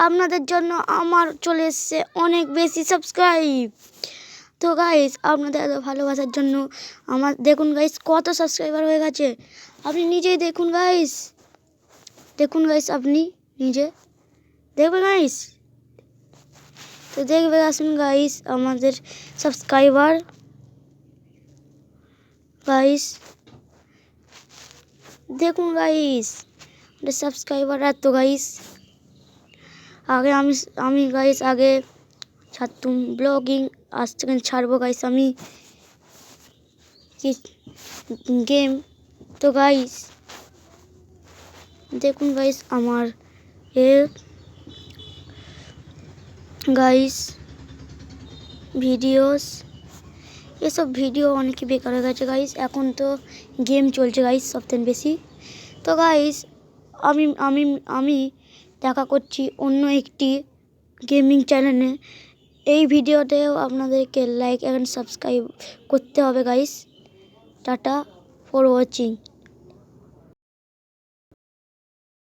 আপনাদের জন্য আমার চলে এসছে অনেক বেশি সাবস্ক্রাইব। তো গাইস আপনাদের এত ভালোবাসার জন্য আমার দেখুন গাইস কত সাবস্ক্রাইবার হয়ে গেছে। আপনি নিজেই দেখুন গাইস, আপনি নিজে দেখবেন গাইস। তো দেখবে আসুন গাইস আমাদের সাবস্ক্রাইবার গাইস, দেখুন গাইস সাবস্ক্রাইবার এত গাইস। আগে আমি গাইস আগে ছাড়তুম ব্লগিং, আজ থেকে ছাড়বো গাইস আমি গেম। তো গাইস দেখুন গাইস আমার গাইস ভিডিওস, এসব ভিডিও অনেকই বেকার হয়ে গেছে গাইস। এখন তো গেম চলছে গাইস সবথেকে বেশি। তো গাইস আমি আমি আমি দেখা করছি অন্য একটি গেমিং চ্যানেলে। এই ভিডিওতেও আপনাদেরকে লাইক এবং সাবস্ক্রাইব করতে হবে গাইস। Tata for watching.